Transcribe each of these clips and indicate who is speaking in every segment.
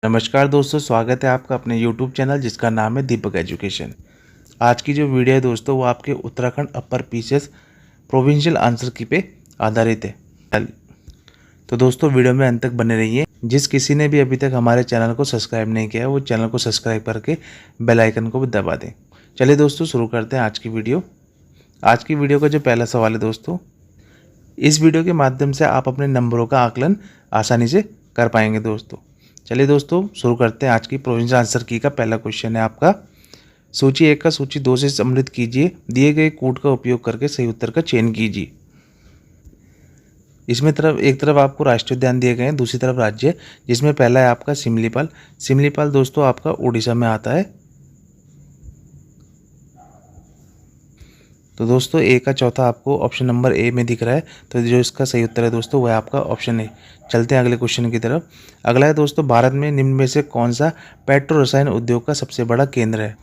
Speaker 1: नमस्कार दोस्तों, स्वागत है आपका अपने YouTube चैनल जिसका नाम है दीपक एजुकेशन। आज की जो वीडियो है दोस्तों वो आपके Uttarakhand upper PCS provincial answer की पे आधारित है। तो दोस्तों वीडियो में अंत तक बने रहिए। जिस किसी ने भी अभी तक हमारे चैनल को सब्सक्राइब नहीं किया है वो चैनल को सब्सक्राइब करके बेल आइकन को भी दबा दें। चलिए दोस्तों शुरू करते हैं आज की वीडियो। आज की वीडियो का जो पहला सवाल है दोस्तों, इस वीडियो के माध्यम से आप अपने नंबरों का आकलन आसानी से कर पाएंगे दोस्तों। चलिए दोस्तों शुरू करते हैं। आज की प्रोविंशियल आंसर की का पहला क्वेश्चन है आपका, सूची 1 का सूची 2 से सम्मिलित कीजिए, दिए गए कोड का उपयोग करके सही उत्तर का चयन कीजिए। इसमें एक तरफ आपको राष्ट्रीय उद्यान दिए गए हैं, दूसरी तरफ राज्य, जिसमें पहला है आपका सिमलीपाल। सिमलीपाल दोस्तों आपका उड़ीसा में आता है। तो दोस्तों ए का चौथा आपको ऑप्शन नंबर ए में दिख रहा है, तो जो इसका सही उत्तर है दोस्तों वह आपका ऑप्शन ए। चलते हैं अगले क्वेश्चन की तरफ। अगला है दोस्तों, भारत में निम्न में से कौन सा पेट्रो रसायन उद्योग का सबसे बड़ा केंद्र है।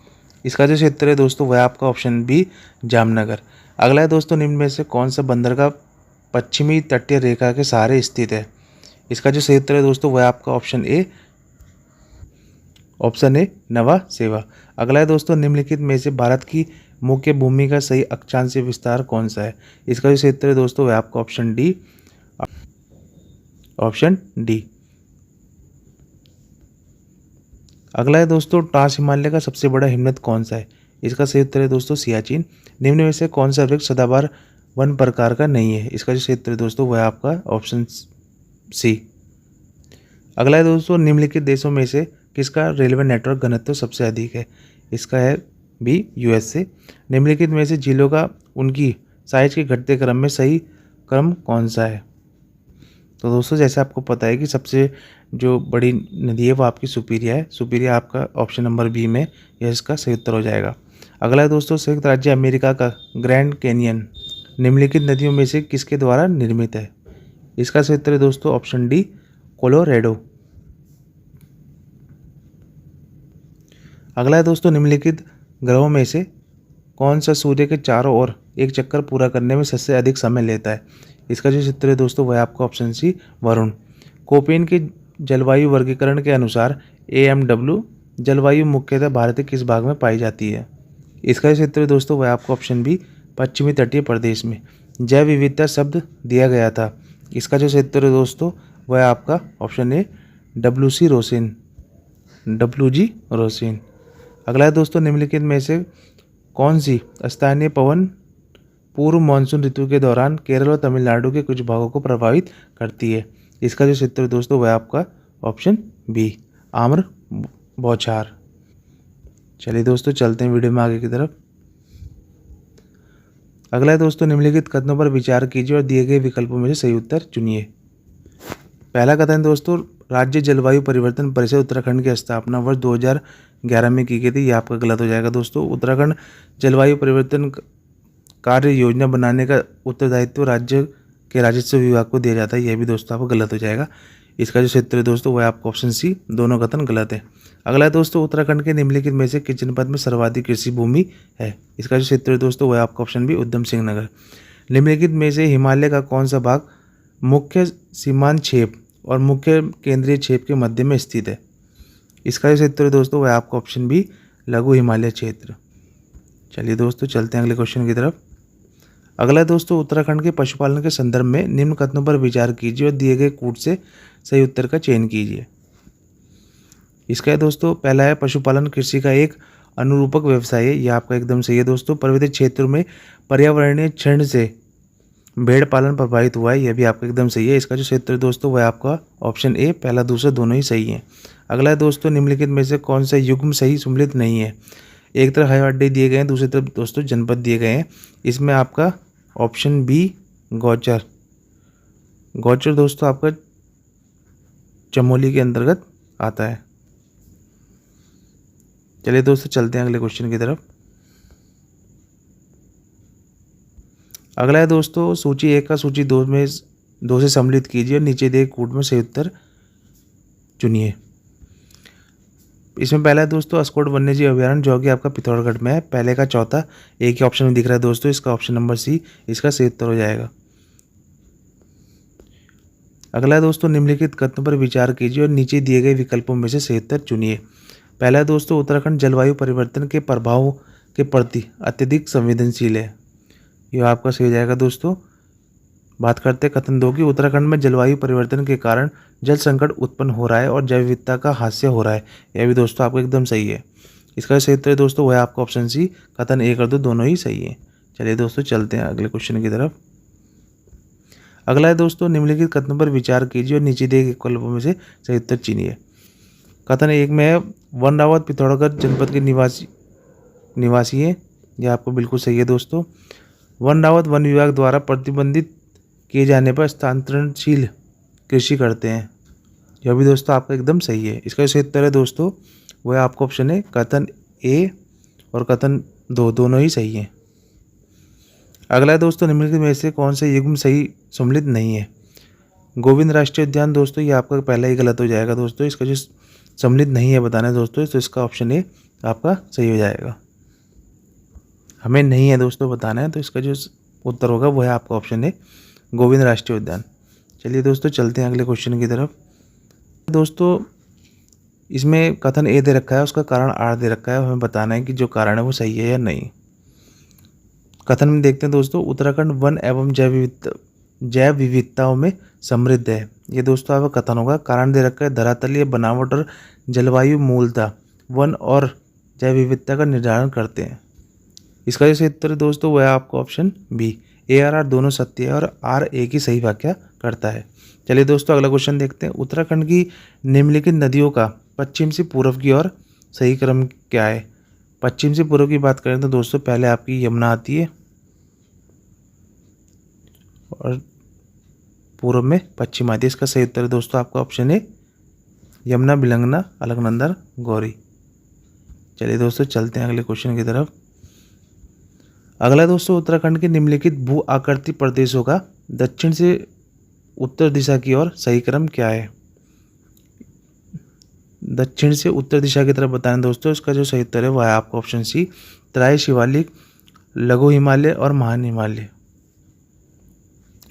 Speaker 1: इसका जो क्षेत्र है दोस्तों वह आपका ऑप्शन बी जामनगर। अगला है दोस्तों, निम्न में से कौन सा बंदरगाह पश्चिमी तटीय रेखा के सहारे स्थित है। इसका जो सही उत्तर है दोस्तों वह आपका ऑप्शन ए नवा सेवा। अगला है दोस्तों, निम्नलिखित में से भारत की मुख्य भूमि का सही अक्षांशीय विस्तार कौन सा है। इसका जो क्षेत्र है दोस्तों वह आपका ऑप्शन डी। अगला है दोस्तों, ट्रांस हिमालय का सबसे बड़ा हिमनद कौन सा है। इसका सही उत्तर है दोस्तों सियाचिन। निम्न में से कौन सा वृक्ष सदाबहार वन प्रकार का नहीं है। इसका जो क्षेत्र है दोस्तों वह आपका ऑप्शन सी। अगला है दोस्तों, निम्नलिखित देशों में से किसका रेलवे नेटवर्क घनत्व सबसे अधिक है। इसका है बी यूएसए। निम्नलिखित में से झीलों का उनकी साइज के घटते क्रम में सही क्रम कौन सा है। तो दोस्तों जैसे आपको पता है कि सबसे जो बड़ी नदी है वो आपकी सुपीरिया है। सुपीरिया आपका ऑप्शन नंबर बी में यह इसका सही उत्तर हो जाएगा। अगला है दोस्तों, संयुक्त राज्य अमेरिका का ग्रैंड कैनियन निम्नलिखित नदियों में से किसके द्वारा निर्मित है। इसका सही उत्तर है दोस्तों ऑप्शन डी कोलोरेडो। अगला है दोस्तों, निम्नलिखित ग्रहों में से कौन सा सूर्य के चारों ओर एक चक्कर पूरा करने में सबसे अधिक समय लेता है। इसका जो क्षेत्र है दोस्तों वह आपका ऑप्शन सी वरुण। कोपेन के जलवायु वर्गीकरण के अनुसार AMW जलवायु मुख्यतः भारत के किस भाग में पाई जाती है। इसका जो क्षेत्र है दोस्तों वह आपका ऑप्शन बी पश्चिमी तटीय प्रदेश में। जैव विविधता शब्द दिया गया था। इसका जो क्षेत्र है दोस्तों वह आपका ऑप्शन ए WG रोसिन। अगला है दोस्तों, निम्नलिखित में से कौन सी स्थानीय पवन पूर्व मानसून ऋतु के दौरान केरल और तमिलनाडु के कुछ भागों को प्रभावित करती है। इसका जो क्षेत्र है दोस्तों वह आपका ऑप्शन बी आम्र बौछार। चलिए दोस्तों चलते हैं वीडियो में आगे की तरफ। अगला है दोस्तों, निम्नलिखित कथनों पर विचार कीजिए और दिए गए विकल्पों में से सही उत्तर चुनिए। पहला कथन दोस्तों, राज्य जलवायु परिवर्तन परिषद उत्तराखंड की स्थापना वर्ष 2011 में की गई थी। यह आपका गलत हो जाएगा दोस्तों। उत्तराखंड जलवायु परिवर्तन कार्य योजना बनाने का उत्तरदायित्व राज्य के राजस्व विभाग को दिया जाता है। यह भी दोस्तों आपका गलत हो जाएगा। इसका जो क्षेत्र है दोस्तों वह आपका ऑप्शन सी, दोनों कथन गलत है। अगला है दोस्तों, उत्तराखंड के निम्नलिखित में से किस जनपद में सर्वाधिक कृषि भूमि है। इसका जो क्षेत्र है दोस्तों वह आपका ऑप्शन बी उधम सिंह नगर। निम्नलिखित में से हिमालय का कौन सा भाग मुख्य सीमांत क्षेप और मुख्य केंद्रीय क्षेप के मध्य में स्थित है। इसका जो क्षेत्र है दोस्तों वह आपका ऑप्शन बी लघु हिमालय क्षेत्र। चलिए दोस्तों चलते हैं अगले क्वेश्चन की तरफ। अगला है दोस्तों, उत्तराखंड के पशुपालन के संदर्भ में निम्न कथनों पर विचार कीजिए और दिए गए कूट से सही उत्तर का चयन कीजिए। इसका है दोस्तों, पहला है पशुपालन कृषि का एक अनुरूपक व्यवसाय है। यह आपका एकदम सही है दोस्तों। पर्वतीय क्षेत्रों में पर्यावरणीय क्षरण से भेड़ पालन प्रभावित हुआ है। यह भी आपका एकदम सही है। इसका जो क्षेत्र है दोस्तों वह आपका ऑप्शन ए, पहला दूसरा दोनों ही सही है। अगला है दोस्तों, निम्नलिखित में से कौन सा युग्म सही सम्मिलित नहीं है। एक तरफ हवाई अड्डे दिए गए हैं, दूसरी तरफ दोस्तों जनपद दिए गए हैं। इसमें आपका ऑप्शन बी गौचर दोस्तों आपका चमोली के अंतर्गत आता है। चलिए दोस्तों चलते हैं अगले क्वेश्चन की तरफ। अगला है दोस्तों, सूची 1 का सूची 2 से सम्मिलित कीजिए और नीचे दिए कूट में सही उत्तर चुनिए। इसमें पहला है दोस्तों अस्कोट वन्यजीव अभयारण्य जो कि आपका पिथौरागढ़ में है। पहले का चौथा एक ही ऑप्शन में दिख रहा है दोस्तों। इसका ऑप्शन नंबर सी इसका सही उत्तर हो जाएगा। अगला है दोस्तों, निम्नलिखित कथनों पर विचार कीजिए और नीचे दिए गए विकल्पों में से सही उत्तर चुनिए। पहला है दोस्तों, उत्तराखंड जलवायु परिवर्तन के प्रभाव के प्रति अत्यधिक संवेदनशील है। यह आपका सही हो जाएगा दोस्तों। बात करते हैं कथन 2 की, उत्तराखंड में जलवायु परिवर्तन के कारण जल संकट उत्पन्न हो रहा है और जैव विविधता का हास्य हो रहा है। यह भी दोस्तों आपको एकदम सही है। इसका सही उत्तर है दोस्तों वह आपका ऑप्शन सी, कथन 1 और 2 दोनों ही सही है। चलिए दोस्तों चलते हैं अगले क्वेश्चन की तरफ। अगला है दोस्तों, निम्नलिखित कथनों पर विचार कीजिए और नीचे दिए गए विकल्पों में से सही उत्तर चुनिए। कथन 1 में है, वन रावत पिथौरागढ़ जनपद के निवासी है। यह आपको बिल्कुल सही है दोस्तों। वन रावत वन विभाग द्वारा प्रतिबंधित किए जाने पर स्थानांतरणशील कृषि करते हैं। यह भी दोस्तों आपका एकदम सही है। इसका सही उत्तर है दोस्तों वह आपका ऑप्शन है कथन ए और कथन 2 दोनों ही सही है। अगला है दोस्तों, निम्नलिखित में से कौन सा युग्म सही सम्मिलित नहीं है। गोविंद राष्ट्रीय उद्यान दोस्तों ये आपका पहला ही गलत हो जाएगा दोस्तों। इसका जो सम्मिलित नहीं है बताना है दोस्तों, तो इसका ऑप्शन ए आपका सही हो जाएगा। हमें नहीं है दोस्तों बताना है, तो इसका जो उत्तर होगा वह है आपका ऑप्शन है गोविंद राष्ट्रीय उद्यान। चलिए दोस्तों चलते हैं अगले क्वेश्चन की तरफ। दोस्तों इसमें कथन ए दे रखा है, उसका कारण आर दे रखा है, हमें बताना है कि जो कारण है वो सही है या नहीं। कथन में देखते हैं दोस्तों, उत्तराखंड वन एवं जैव विविधताओं में समृद्ध है। ये दोस्तों आपका कथन होगा। कारण दे रखा है, धरातलीय बनावट और जलवायु मूलतः वन और जैव विविधता का निर्धारण करते हैं। इसका जो उत्तर है दोस्तों वह है आपका ऑप्शन बी, ए आर दोनों सत्य है और आर ए की सही व्याख्या करता है। चलिए दोस्तों अगला क्वेश्चन देखते हैं। उत्तराखंड की निम्नलिखित नदियों का पश्चिम से पूर्व की ओर सही क्रम क्या है। पश्चिम से पूर्व की बात करें तो दोस्तों पहले आपकी यमुना आती है और पूर्व में पश्चिम आती है। इसका सही उत्तर है दोस्तों आपका ऑप्शन है यमुना, बिलंगना, अलकनंदा, गौरी। चलिए दोस्तों चलते हैं अगले क्वेश्चन की तरफ। अगला दोस्तों, उत्तराखंड के निम्नलिखित भू आकृति प्रदेशों का दक्षिण से उत्तर दिशा की ओर सही क्रम क्या है। दक्षिण से उत्तर दिशा की तरफ बताएं दोस्तों। इसका जो सही उत्तर है वह है आपका ऑप्शन सी, तराई शिवालिक, लघु हिमालय और महान हिमालय।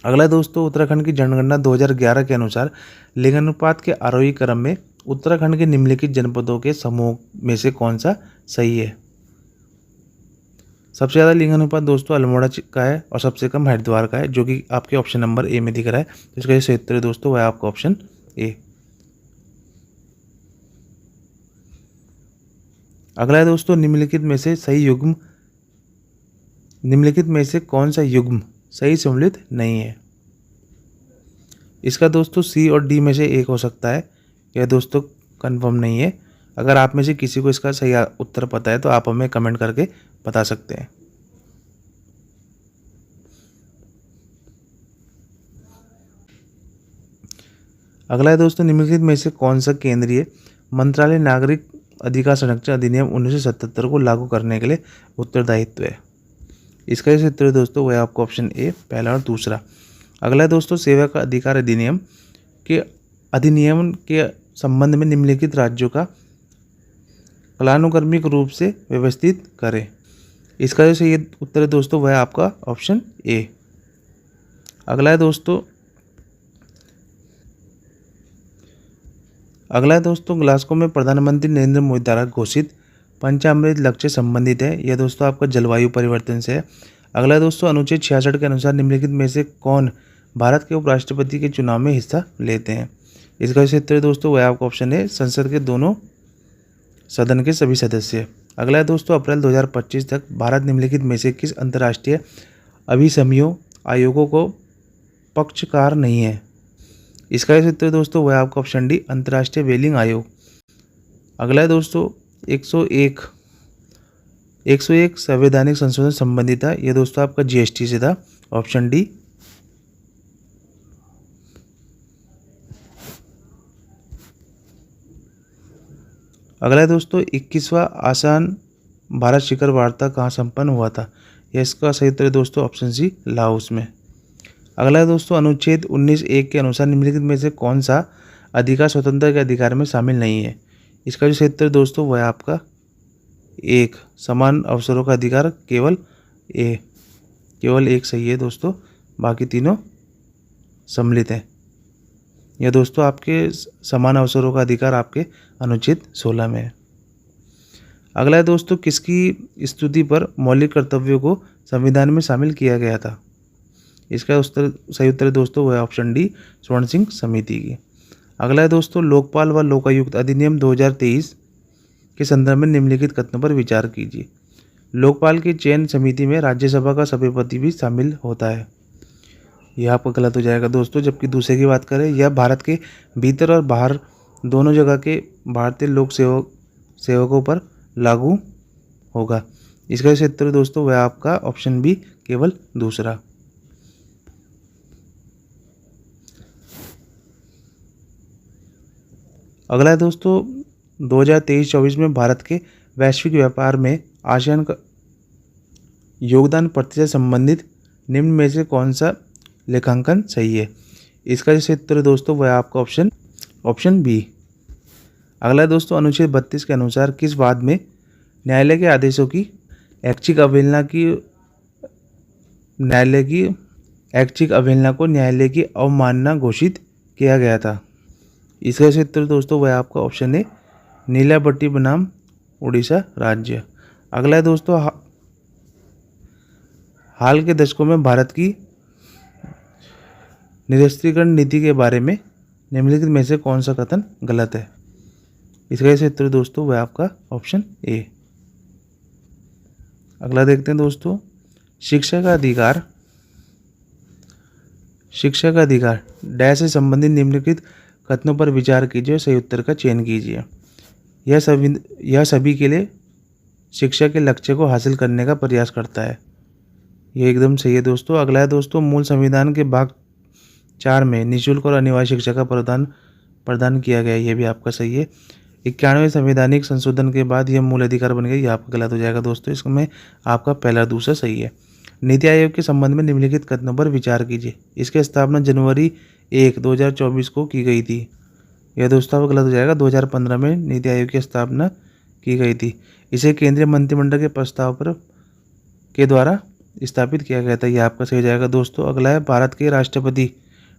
Speaker 1: अगला दोस्तों, उत्तराखंड की जनगणना 2011 के अनुसार लिंगानुपात के आरोही क्रम में उत्तराखंड के निम्नलिखित जनपदों के समूह में से कौन सा सही है। सबसे ज़्यादा लिंगानुपात दोस्तों अल्मोड़ा का है और सबसे कम हरिद्वार का है, जो कि आपके ऑप्शन नंबर ए में दिख रहा है। तो इसका सही उत्तर है दोस्तों वह है आपका ऑप्शन ए। अगला है दोस्तों, निम्नलिखित में से कौन सा युग्म सही सम्मिलित नहीं है। इसका दोस्तों सी और डी में से एक हो सकता है, यह दोस्तों कंफर्म नहीं है। अगर आप में से किसी को इसका सही उत्तर पता है तो आप हमें कमेंट करके बता सकते हैं। अगला है दोस्तों, निम्नलिखित में से कौन सा केंद्रीय मंत्रालय नागरिक अधिकार संरक्षण अधिनियम 1977 को लागू करने के लिए उत्तरदायित्व है। इसका जो उत्तर है दोस्तों वह आपका ऑप्शन ए, पहला और दूसरा। अगला है दोस्तों, सेवा का अधिकार अधिनियम के संबंध में निम्नलिखित राज्यों का कालानुक्रमिक रूप से व्यवस्थित करें। इसका जो सही उत्तर है दोस्तों वह है आपका ऑप्शन ए। अगला है दोस्तों, ग्लासगो में प्रधानमंत्री नरेंद्र मोदी द्वारा घोषित पंचामृत लक्ष्य संबंधित है। यह दोस्तों आपका जलवायु परिवर्तन से है। अगला दोस्तों, अनुच्छेद 66 के अनुसार निम्नलिखित में से कौन भारत के उपराष्ट्रपति के चुनाव में हिस्सा लेते हैं। इसका जो उत्तर है दोस्तों वह आपका ऑप्शन है संसद के दोनों सदन के सभी सदस्य। अगला है दोस्तों, अप्रैल 2025 तक भारत निम्नलिखित में से किस अंतर्राष्ट्रीय अभिसमयों आयोगों को पक्षकार नहीं है। इसका जो उत्तर है दोस्तों वह आपका ऑप्शन डी, अंतर्राष्ट्रीय व्हेलिंग आयोग। अगला है दोस्तों, 101 संवैधानिक संशोधन संबंधित था। यह दोस्तों आपका जीएसटी से था, ऑप्शन डी। अगला है दोस्तों, 21वां आसान भारत शिखर वार्ता कहाँ संपन्न हुआ था। यह इसका सही उत्तर है दोस्तों ऑप्शन सी, लाओस में। अगला है दोस्तों, अनुच्छेद 19(1) के अनुसार निम्नलिखित में से कौन सा अधिकार स्वतंत्रता के अधिकार में शामिल नहीं है। इसका जो सही उत्तर दोस्तों वह है आपका एक, समान अवसरों का अधिकार, केवल एक सही है दोस्तों, बाकी तीनों सम्मिलित हैं। यह दोस्तों आपके समान अवसरों का अधिकार आपके अनुच्छेद 16 में है। अगला है दोस्तों, किसकी स्तुति पर मौलिक कर्तव्यों को संविधान में शामिल किया गया था? इसका सही उत्तर है दोस्तों वह ऑप्शन डी, स्वर्ण सिंह समिति की। अगला है दोस्तों, लोकपाल व लोकायुक्त अधिनियम 2023 के संदर्भ में निम्नलिखित कथनों पर विचार कीजिए। लोकपाल की चयन समिति में राज्यसभा का सभापति भी शामिल होता है। यह आपका गलत हो जाएगा दोस्तों। जबकि दूसरे की बात करें, यह भारत के भीतर और बाहर दोनों जगह के भारतीय लोक सेवकों पर लागू होगा। इसका सही उत्तर दोस्तों वह आपका ऑप्शन बी, केवल दूसरा। अगला है दोस्तों, 2023-24 में भारत के वैश्विक व्यापार में आसियान का योगदान प्रतिशत संबंधित निम्न में से कौन सा लेखांकन सही है? इसका जो सही उत्तर है दोस्तों वह आपका ऑप्शन बी। अगला है दोस्तों, अनुच्छेद 32 के अनुसार किस वाद में न्यायालय के आदेशों की ऐच्छिक अवहेलना को न्यायालय की अवमानना घोषित किया गया था? इसका सही उत्तर दोस्तों वह आपका ऑप्शन है, नीलाभट्टी बनाम उड़ीसा राज्य। अगला है दोस्तों, हाल के दशकों में भारत की निरस्त्रीकरण नीति के बारे में निम्नलिखित में से कौन सा कथन गलत है? इसका सही उत्तर दोस्तों वह आपका ऑप्शन ए। अगला देखते हैं दोस्तों, शिक्षा का अधिकार डैश से संबंधित निम्नलिखित कथनों पर विचार कीजिए, सही उत्तर का चयन कीजिए। यह सभी के लिए शिक्षा के लक्ष्य को हासिल करने का प्रयास करता है। यह एकदम सही है दोस्तों। अगला है दोस्तों, मूल संविधान के भाग 4 में निःशुल्क और अनिवार्य शिक्षा का प्रदान किया गया है। यह भी आपका सही है। 91वें संवैधानिक संशोधन के बाद यह मूल अधिकार बन गया। यह आपका गलत हो जाएगा दोस्तों। इसमें आपका पहला दूसरा सही है। नीति आयोग के संबंध में निम्नलिखित कथनों पर विचार कीजिए। इसकी स्थापना जनवरी 1, 2024 को की गई थी। यह दोस्तों आपका गलत हो जाएगा। 2015 में नीति आयोग की स्थापना की गई थी। इसे केंद्रीय मंत्रिमंडल के प्रस्ताव के द्वारा स्थापित किया गया था। यह आपका सही हो जाएगा दोस्तों। अगला है, भारत के राष्ट्रपति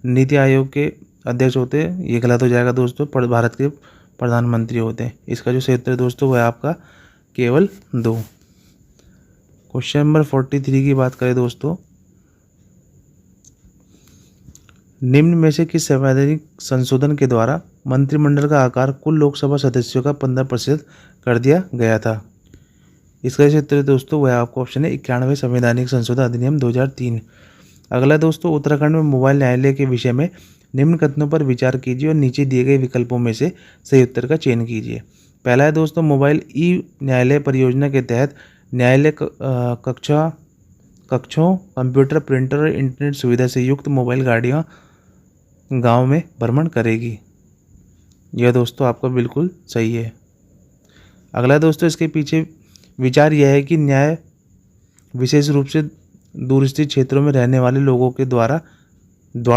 Speaker 1: नीति आयोग के अध्यक्ष होते हैं। ये गलत हो जाएगा दोस्तों, भारत के प्रधानमंत्री होते हैं। इसका जो सही उत्तर है दोस्तों वह आपका केवल 2। क्वेश्चन नंबर 43 की बात करें दोस्तों, निम्न में से किस संवैधानिक संशोधन के द्वारा मंत्रिमंडल का आकार कुल लोकसभा सदस्यों का 15% कर दिया गया था? इसका सही उत्तर दोस्तों वह आपका ऑप्शन है, 91वें संवैधानिक संशोधन अधिनियम 2003। अगला दोस्तों, उत्तराखंड में मोबाइल न्यायालय के विषय में निम्न कथनों पर विचार कीजिए और नीचे दिए गए विकल्पों में से सही उत्तर का चयन कीजिए। पहला है दोस्तों, मोबाइल ई न्यायालय परियोजना के तहत न्यायालय कक्षों, कंप्यूटर, प्रिंटर और इंटरनेट सुविधा से युक्त मोबाइल गाड़ियाँ गांव में भ्रमण करेगी। यह दोस्तों आपका बिल्कुल सही है। अगला दोस्तों, इसके पीछे विचार यह है कि न्याय विशेष रूप से दूर स्थित क्षेत्रों में रहने वाले लोगों के द्वार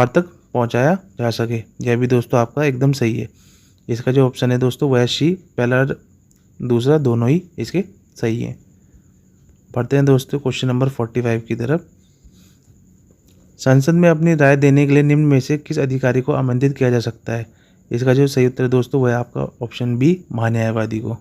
Speaker 1: तक पहुंचाया जा सके। यह भी दोस्तों आपका एकदम सही है। इसका जो ऑप्शन है दोस्तों वह सी, पहला दूसरा दोनों ही इसके सही है। पढ़ते हैं दोस्तों क्वेश्चन नंबर 45 की तरफ। संसद में अपनी राय देने के लिए निम्न में से किस अधिकारी को आमंत्रित किया जा सकता है? इसका जो सही उत्तर है दोस्तों वह आपका ऑप्शन बी, महान्यायवादी को।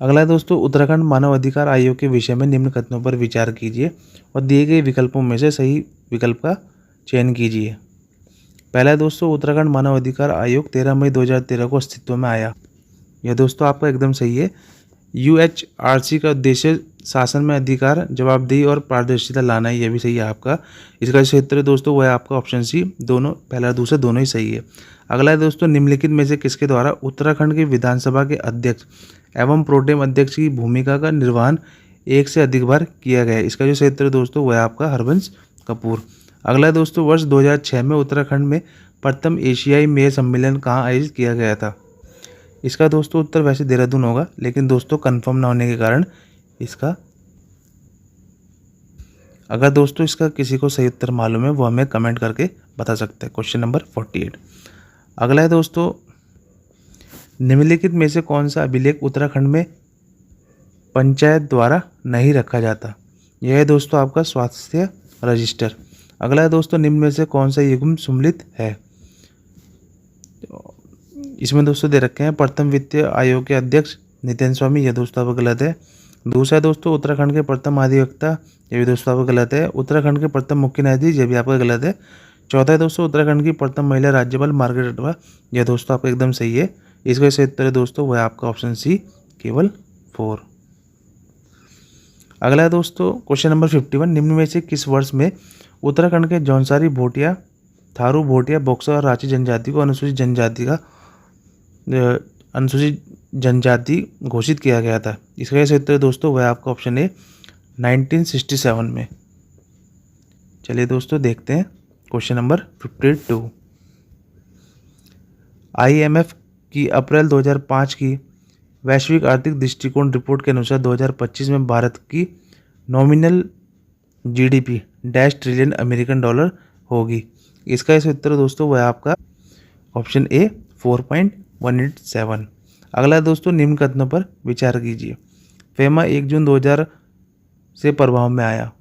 Speaker 1: अगला है दोस्तों, उत्तराखंड मानव अधिकार आयोग के विषय में निम्न कथनों पर विचार कीजिए और दिए गए विकल्पों में से सही विकल्प का चयन कीजिए। पहला है दोस्तों, उत्तराखंड मानव अधिकार आयोग 13 मई 2013 को अस्तित्व में आया। यह दोस्तों आपका एकदम सही है। UHRC का उद्देश्य शासन में अधिकार, जवाबदेही और पारदर्शिता लाना है। यह भी सही है आपका। इसका सही उत्तर है दोस्तों वह आपका ऑप्शन सी, दोनों, पहला दूसरा दोनों ही सही है। अगला है दोस्तों, निम्नलिखित में से किसके द्वारा उत्तराखंड के विधानसभा के अध्यक्ष एवं प्रोटेम अध्यक्ष की भूमिका का निर्वहन एक से अधिक बार किया गया है? इसका जो सही उत्तर है दोस्तों वह आपका हरबंस कपूर। अगला है दोस्तों, वर्ष 2006 में उत्तराखंड में प्रथम एशियाई मेयर सम्मेलन कहाँ आयोजित किया गया था? इसका दोस्तों उत्तर वैसे देहरादून होगा, लेकिन दोस्तों कंफर्म ना होने के कारण इसका, अगर दोस्तों इसका किसी को सही उत्तर मालूम है वो हमें कमेंट करके बता सकते हैं। Question number 48। अगला है दोस्तों, निम्नलिखित में से कौन सा अभिलेख उत्तराखंड में पंचायत द्वारा नहीं रखा जाता? यह है दोस्तों आपका स्वास्थ्य रजिस्टर। अगला है दोस्तों, निम्न में से कौन सा युग्म सम्मिलित है? इसमें दोस्तों दे रखे हैं प्रथम वित्त आयोग के अध्यक्ष नितिन स्वामी, यह दोस्तों आपका गलत है। दूसरा है दोस्तों उत्तराखंड के प्रथम अधिवक्ता, ये भी दोस्तों आपका गलत है। उत्तराखंड के प्रथम मुख्य न्यायाधीश, ये भी आपका गलत है। चौथा है दोस्तों उत्तराखंड की प्रथम महिला राज्यपाल मार्गरेट अटवा, यह दोस्तों आपका एकदम सही है। इसका सही उत्तर है दोस्तों वह आपका ऑप्शन सी, केवल 4। अगला है दोस्तों क्वेश्चन नंबर 51, निम्न में से किस वर्ष में उत्तराखंड के जौनसारी भोटिया, थारू भोटिया, बक्सर और रांची जनजाति को अनुसूचित जनजाति घोषित किया गया था? इसका सही उत्तर दोस्तों वह आपका ऑप्शन है 1967 में। चलिए दोस्तों देखते हैं क्वेश्चन नंबर 52। IMF की अप्रैल 2005 की वैश्विक आर्थिक दृष्टिकोण रिपोर्ट के अनुसार 2025 में भारत की nominal GDP dash trillion American dollar होगी। इसका इस उत्तर दोस्तों वह आपका ऑप्शन ए 4.187। अगला दोस्तों, निम्न कथनों पर विचार कीजिए। फेमा 1 जून 2000 से प्रभाव में आया,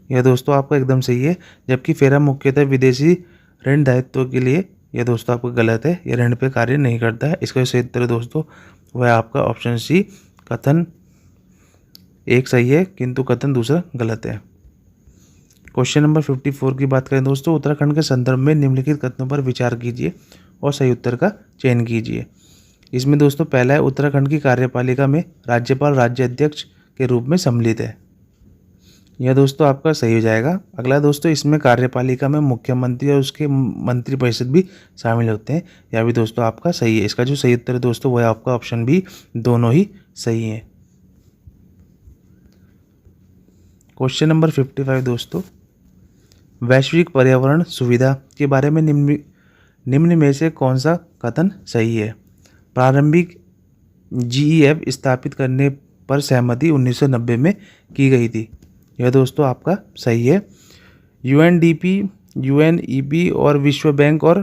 Speaker 1: यह दोस्तों आपका एकदम सही है। जबकि फेरा मुख्यतः विदेशी ऋण दायित्व के लिए, यह दोस्तों आपका गलत है, यह ऋण पे कार्य नहीं करता है। इसका सही उत्तर दोस्तों वह आपका ऑप्शन सी, कथन एक सही है किंतु कथन दूसरा गलत है। क्वेश्चन नंबर 54 की बात करें दोस्तों, उत्तराखंड के संदर्भ में निम्नलिखित कथनों पर विचार कीजिए और सही उत्तर का चयन कीजिए। इसमें दोस्तों पहला है उत्तराखंड की कार्यपालिका में राज्यपाल राज्य अध्यक्ष के रूप में सम्मिलित है, यह दोस्तों आपका सही हो जाएगा। अगला दोस्तों, इसमें कार्यपालिका में मुख्यमंत्री और उसके मंत्रिपरिषद भी शामिल होते हैं, यह भी दोस्तों आपका सही है। इसका जो सही उत्तर है दोस्तों वह आपका ऑप्शन बी, दोनों ही सही है। क्वेश्चन नंबर 55 दोस्तों, वैश्विक पर्यावरण सुविधा के बारे में निम्न में से कौन सा कथन सही है? प्रारंभिक GEF स्थापित करने पर सहमति 1990 में की गई थी, यह दोस्तों आपका सही है। UNDP, UNEP और विश्व बैंक और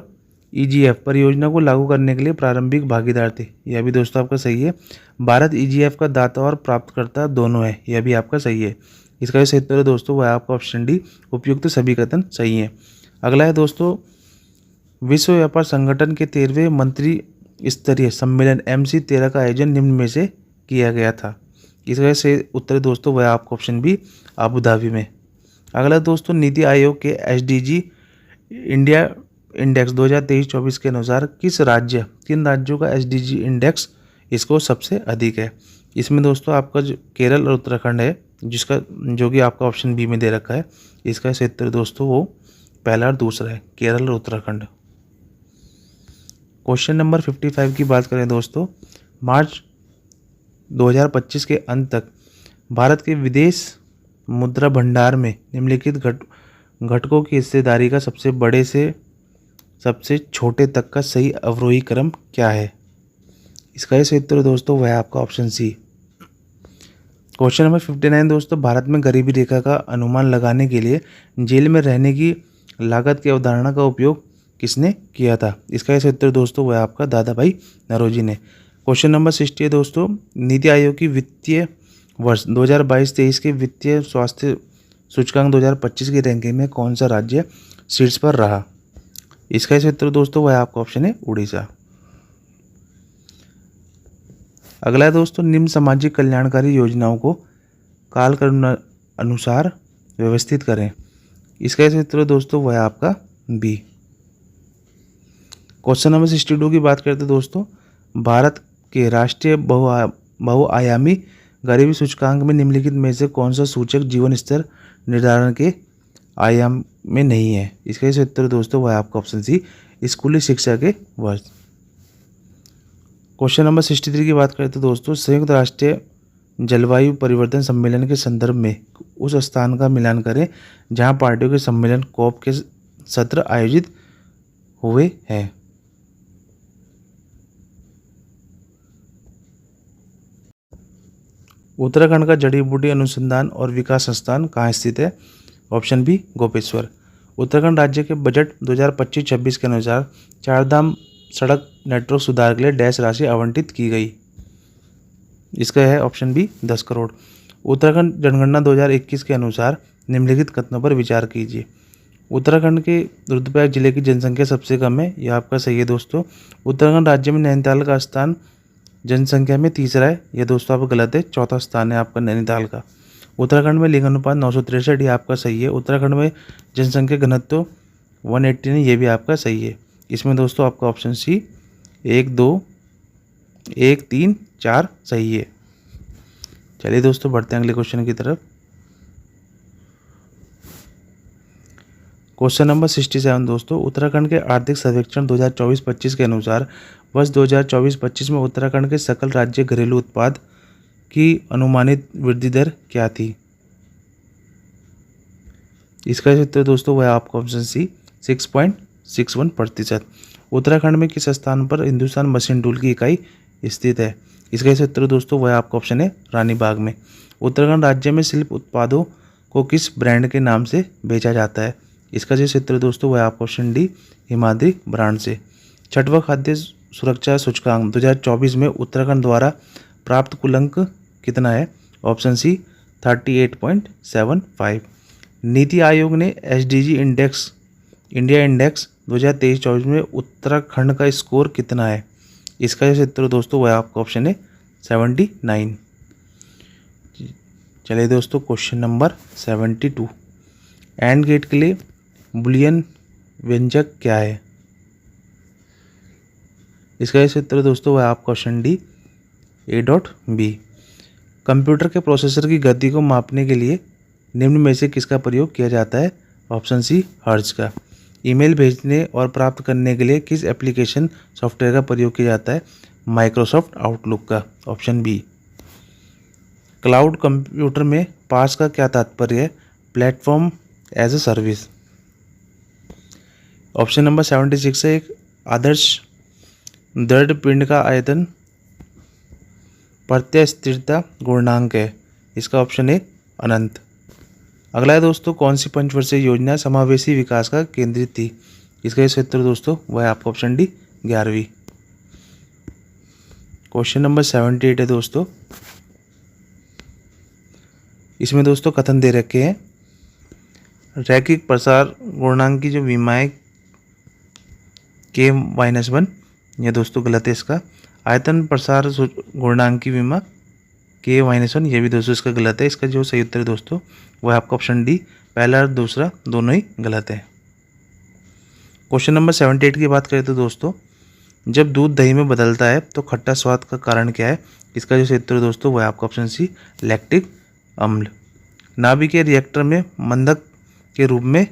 Speaker 1: EGF परियोजना को लागू करने के लिए प्रारंभिक भागीदार थे, यह भी दोस्तों आपका सही है। भारत EGF का दाता और प्राप्तकर्ता दोनों है, यह भी आपका सही है। इसका सही उत्तर है दोस्तों वह आपका ऑप्शन डी, उपयुक्त सभी कथन सही है। अगला है दोस्तों, विश्व व्यापार संगठन के 13वें मंत्री स्तरीय सम्मेलन MC13 का आयोजन निम्न में से किया गया था। इसका सही उत्तर दोस्तों वह आपका ऑप्शन बी, अबू धाबी में। अगला दोस्तों, नीति आयोग के SDG इंडिया इंडेक्स 2023-24 के अनुसार किन राज्यों का SDG इंडेक्स इसको सबसे अधिक है? इसमें दोस्तों आपका जो केरल और उत्तराखंड है, जो कि आपका ऑप्शन बी में दे रखा है। इसका सही उत्तर दोस्तों वो पहला और दूसरा है, केरल और उत्तराखंड। क्वेश्चन नंबर 55 की बात करें दोस्तों, मार्च 2025 के अंत तक भारत के विदेश मुद्रा भंडार में निम्नलिखित घटकों की हिस्सेदारी का सबसे बड़े से सबसे छोटे तक का सही अवरोही क्रम क्या है? इसका सही उत्तर दोस्तों वह आपका ऑप्शन सी। क्वेश्चन नंबर 59 दोस्तों, भारत में गरीबी रेखा का अनुमान लगाने के लिए जेल में रहने की लागत की अवधारणा का उपयोग किसने किया था? इसका सही उत्तर दोस्तों वह आपका दादा भाई नौरोजी ने। क्वेश्चन नंबर 60 है दोस्तों, नीति आयोग की वित्तीय वर्ष 2022-23 के वित्तीय स्वास्थ्य सूचकांक 2025 की रैंकिंग में कौन सा राज्य शीर्ष पर रहा? इसका सही उत्तर दोस्तों वह आपका ऑप्शन है उड़ीसा। अगला है दोस्तों, निम्न सामाजिक कल्याणकारी योजनाओं को कालक्रम अनुसार व्यवस्थित करें। इसका सही उत्तर दोस्तों वह आपका बी। क्वेश्चन नंबर 62 की बात करते हैं दोस्तों, भारत के राष्ट्रीय बहुआयामी गरीबी सूचकांक में निम्नलिखित में से कौन सा सूचक जीवन स्तर निर्धारण के आयाम में नहीं है? इसका सही उत्तर दोस्तों वह आपका ऑप्शन सी, स्कूली शिक्षा के वर्ष। क्वेश्चन नंबर 63 की बात करते हैं दोस्तों, संयुक्त राष्ट्र जलवायु परिवर्तन सम्मेलन के संदर्भ में उस स्थान का मिलान करें जहां पार्टियों के सम्मेलन COP के सत्र आयोजित हुए हैं। उत्तराखंड का जड़ी बूटी अनुसंधान और विकास संस्थान कहाँ स्थित है? Option B, Gopeshwar. उत्तराखंड राज्य के बजट 2025-26 के अनुसार चारधाम सड़क नेटवर्क सुधार के लिए डैश राशि आवंटित की गई। इसका है ऑप्शन बी, 10 करोड़। उत्तराखंड जनगणना 2021 के अनुसार निम्नलिखित कथनों पर विचार कीजिए। उत्तराखंड के रुद्रप्रयाग जिले की जनसंख्या सबसे कम है, यह आपका सही है दोस्तों। उत्तराखंड राज्य में नैनीताल का स्थान जनसंख्या में तीसरा है, यह दोस्तों आपका गलत है, चौथा स्थान है आपका नैनीताल का। उत्तराखंड में लिंगानुपात 963, ये आपका सही है। उत्तराखंड में जनसंख्या घनत्व 180 नहीं, ये भी आपका सही है। इसमें दोस्तों आपका ऑप्शन सी 1, 2, 1, 3, 4 सही है। चलिए दोस्तों बढ़ते हैं अगले क्वेश्चन की तरफ। क्वेश्चन नंबर 67 दोस्तों, उत्तराखंड के आर्थिक सर्वेक्षण 2024-25 के अनुसार वर्ष 2024-25 में उत्तराखंड के सकल राज्य घरेलू उत्पाद की अनुमानित वृद्धि दर क्या थी? इसका उत्तर दोस्तों वह आपका ऑप्शन सी 6.61%। उत्तराखंड में किस स्थान पर हिंदुस्तान मशीन टूल की इकाई स्थित है? इसका उत्तर दोस्तों वह आपका ऑप्शन है रानीबाग में। उत्तराखंड राज्य में शिल्प उत्पादों को किस ब्रांड के नाम से बेचा जाता है? इसका जो क्षेत्र दोस्तों वह आपका ऑप्शन डी हिमाद्री ब्रांड से। छठवां खाद्य सुरक्षा सूचकांक 2024 में उत्तराखंड द्वारा प्राप्त कुल अंक कितना है? Option C 38.75। नीति आयोग ने एसडीजी इंडेक्स इंडिया इंडेक्स 2023-24 में उत्तराखंड का स्कोर कितना है? इसका जो क्षेत्र दोस्तों वह आपका ऑप्शन है 79। चलिए दोस्तों क्वेश्चन नंबर 72, एंड गेट के लिए बुलियन व्यंजक क्या है? इसका क्षेत्र दोस्तों वह आपका ऑप्शन डी A.B। कंप्यूटर के प्रोसेसर की गति को मापने के लिए निम्न में से किसका प्रयोग किया जाता है? ऑप्शन सी हर्ट्ज का। ईमेल भेजने और प्राप्त करने के लिए किस एप्लीकेशन सॉफ्टवेयर का प्रयोग किया जाता है? माइक्रोसॉफ्ट आउटलुक का। Option B. क्लाउड कंप्यूटर में पास का क्या तात्पर्य है? Platform as a service. Option number 76 है, एक आदर्श दृढ़ पिंड का आयतन प्रत्यय स्थिरता गुणांक है। इसका ऑप्शन है अनंत। अगला है दोस्तों, कौन सी पंचवर्षीय योजना समावेशी विकास का केंद्रित थी? इसका क्षेत्र दोस्तों वह आपका ऑप्शन डी 11वीं। क्वेश्चन नंबर 78 है दोस्तों, इसमें दोस्तों कथन दे रखे हैं, रैखिक प्रसार गुणांक की जो विमाएं K-1, यह दोस्तों गलत है इसका। आयतन प्रसार गुणांक की विमा K-1, ये भी दोस्तों इसका गलत है। इसका जो सही उत्तर है दोस्तों वह आपका ऑप्शन डी, पहला और दूसरा दोनों ही गलत है। क्वेश्चन नंबर 78 की बात करें तो दोस्तों, जब दूध दही में बदलता है तो खट्टा स्वाद का कारण क्या है? इसका जो सही उत्तर है दोस्तों वह आपका ऑप्शन सी लैक्टिक अम्ल। नाभिकीय रिएक्टर में मंदक के रूप में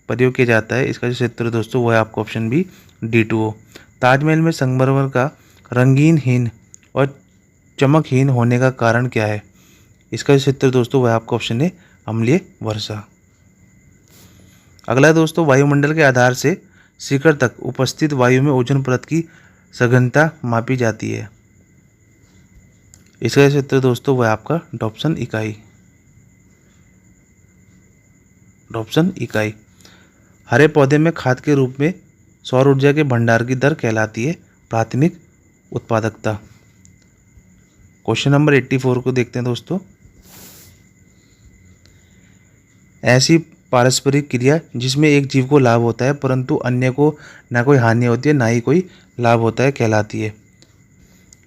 Speaker 1: प्रयोग किया जाता है। इसका जो क्षेत्र दोस्तों वह आपका ऑप्शन बी D2O। ताजमहल में संगमरमर का रंगीनहीन और चमकहीन होने का कारण क्या है? इसका जो क्षेत्र दोस्तों वह आपका ऑप्शन है अम्लीय वर्षा। अगला दोस्तों, वायुमंडल के आधार से शिखर तक उपस्थित वायु में ओजोन परत की सघनता मापी जाती है। इसका क्षेत्र दोस्तों वह आपका डॉप्सन इकाई। हरे पौधे में खाद के रूप में सौर ऊर्जा के भंडार की दर कहलाती है प्राथमिक उत्पादकता। क्वेश्चन नंबर 84 को देखते हैं दोस्तों, ऐसी पारस्परिक क्रिया जिसमें एक जीव को लाभ होता है परंतु अन्य को ना कोई हानि होती है ना ही कोई लाभ होता है कहलाती है।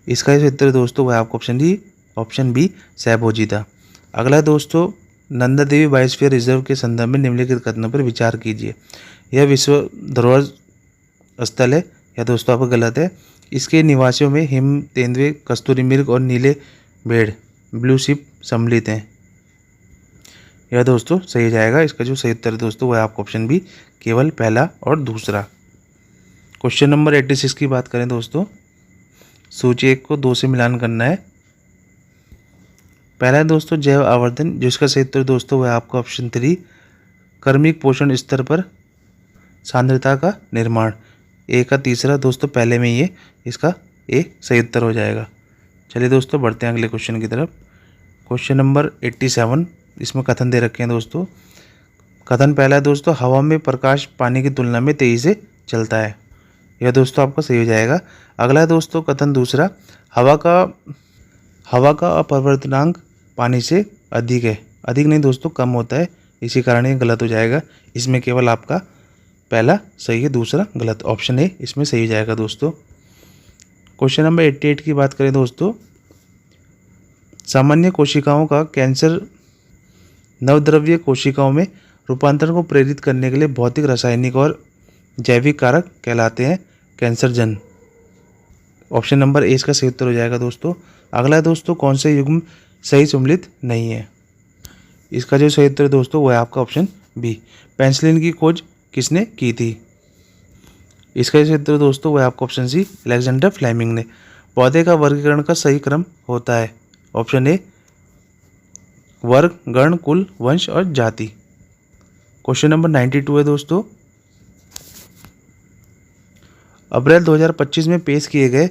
Speaker 1: इसका क्षेत्र दोस्तों वह आपको ऑप्शन बी सहभोजी था। अगला दोस्तों, नंदा देवी बायोस्फीयर रिजर्व के संदर्भ में निम्नलिखित कथनों पर विचार कीजिए। यह विश्व धरोहर स्थल है, यह दोस्तों आपका गलत है। इसके निवासियों में हिम तेंदुए, कस्तूरी मृग और नीले भेड़ ब्लू शिप सम्मिलित हैं। यह दोस्तों सही जाएगा। इसका जो सही उत्तर है दोस्तों वह आपका ऑप्शन बी केवल पहला और दूसरा। क्वेश्चन नंबर 86 की बात करें दोस्तों, सूची 1 को 2 से मिलान करना है। पहला है दोस्तों जैव आवर्धन, जिसका सही उत्तर दोस्तों वह आपका ऑप्शन 3 कर्मिक पोषण स्तर पर सांद्रता का निर्माण। ए का तीसरा दोस्तों पहले में ही है, इसका ए सही उत्तर हो जाएगा। चलिए दोस्तों बढ़ते हैं अगले क्वेश्चन की तरफ। क्वेश्चन नंबर 87, इसमें कथन दे रखे हैं दोस्तों। कथन पहला है दोस्तों, हवा में प्रकाश पानी की तुलना में तेजी से चलता है। यह दोस्तों आपका सही हो जाएगा। अगला है दोस्तों कथन दूसरा, हवा का अपवर्तनांक पानी से अधिक है। अधिक नहीं दोस्तों, कम होता है, इसी कारण ये गलत हो जाएगा। इसमें केवल आपका पहला सही है, दूसरा गलत। ऑप्शन ए इसमें सही हो जाएगा दोस्तों। क्वेश्चन नंबर 88 की बात करें दोस्तों, सामान्य कोशिकाओं का कैंसर नवद्रव्य कोशिकाओं में रूपांतरण को प्रेरित करने के लिए भौतिक, रासायनिक और जैविक कारक कहलाते हैं कैंसरजन। ऑप्शन नंबर ए इसका सही उत्तर हो जाएगा दोस्तों। अगला है दोस्तों, कौन से युग्म सही सम्मिलित नहीं है? इसका जो सही उत्तर है दोस्तों वो है आपका ऑप्शन बी, पेनिसिलिन की खोज किसने की थी? इसका जो सही उत्तर दोस्तों वो है आपका ऑप्शन सी, अलेक्जेंडर फ्लेमिंग ने। पौधे का वर्गीकरण का सही क्रम होता है? ऑप्शन ए, वर्ग, गण, कुल, वंश और जाति। क्वेश्चन नंबर 92 है दोस्तों, अप्रैल 2025 में पेश किए गए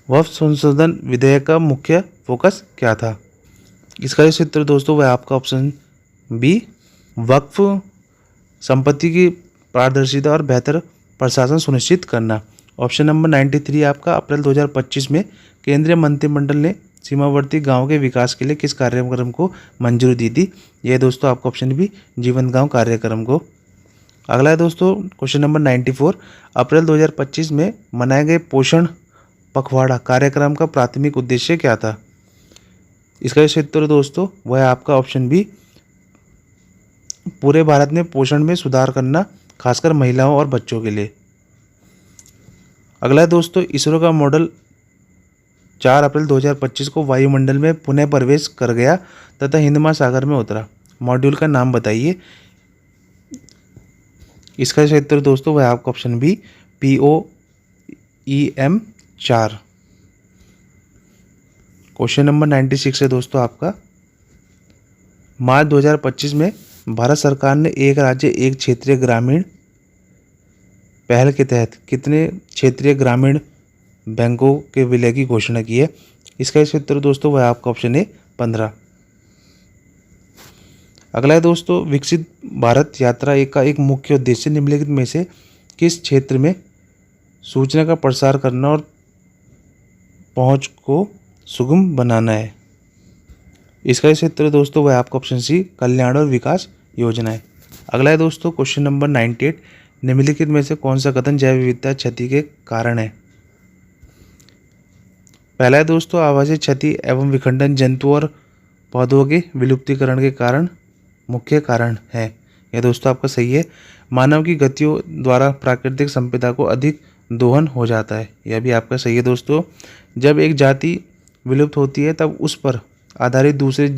Speaker 1: वक्फ संशोधन विधेयक का मुख्य फोकस क्या था? इसका जो उत्तर दोस्तों वह आपका ऑप्शन बी, वक्फ संपत्ति की पारदर्शिता और बेहतर प्रशासन सुनिश्चित करना। ऑप्शन नंबर 93 आपका, अप्रैल 2025 में केंद्रीय मंत्रिमंडल ने सीमावर्ती गांव के विकास के लिए किस कार्यक्रम को मंजूरी दी थी? यह दोस्तों आपका ऑप्शन बी, जीवन गांव कार्यक्रम को। अगला है दोस्तों क्वेश्चन नंबर 94, अप्रैल 2025 में मनाए गए पोषण पखवाड़ा कार्यक्रम का प्राथमिक उद्देश्य क्या था? इसका जो उत्तर दोस्तों वह है आपका ऑप्शन बी, पूरे भारत में पोषण में सुधार करना, खासकर महिलाओं और बच्चों के लिए। अगला है दोस्तों, इसरो का मॉडल 4 अप्रैल 2025 को वायुमंडल में पुनः प्रवेश कर गया तथा हिंद महासागर में उतरा। मॉड्यूल का नाम बताइए। इसका जो उत्तर दोस्तों वह आपका option B, POEM 4। Question number 96 है दोस्तों आपका, मार्च 2025 में भारत सरकार ने एक राज्य एक क्षेत्रीय ग्रामीण पहल के तहत कितने क्षेत्रीय ग्रामीण बैंकों के विलय की घोषणा की है? इसका उत्तर दोस्तों वह आपका ऑप्शन है 15। अगला है दोस्तों, विकसित भारत यात्रा का एक मुख्य उद्देश्य निम्नलिखित में से किस क्षेत्र में सूचना का प्रसार करना और पहुंच को सुगम बनाना है? इसका उत्तर दोस्तों वह आपका ऑप्शन सी, कल्याण और विकास योजनाएं। अगला है दोस्तों क्वेश्चन नंबर 98, निम्नलिखित में से कौन सा कथन जैव विविधता क्षति के कारण है? पहला है दोस्तों, आवासीय क्षति एवं विखंडन जंतु और पौधों के विलुप्तीकरण के कारण मुख्य कारण है। यह दोस्तों आपका सही है। मानव की गतियों द्वारा प्राकृतिक संपदा को अधिक दोहन हो जाता है। यह भी आपका सही है दोस्तों। जब एक जाति विलुप्त होती है तब उस पर आधारित दूसरे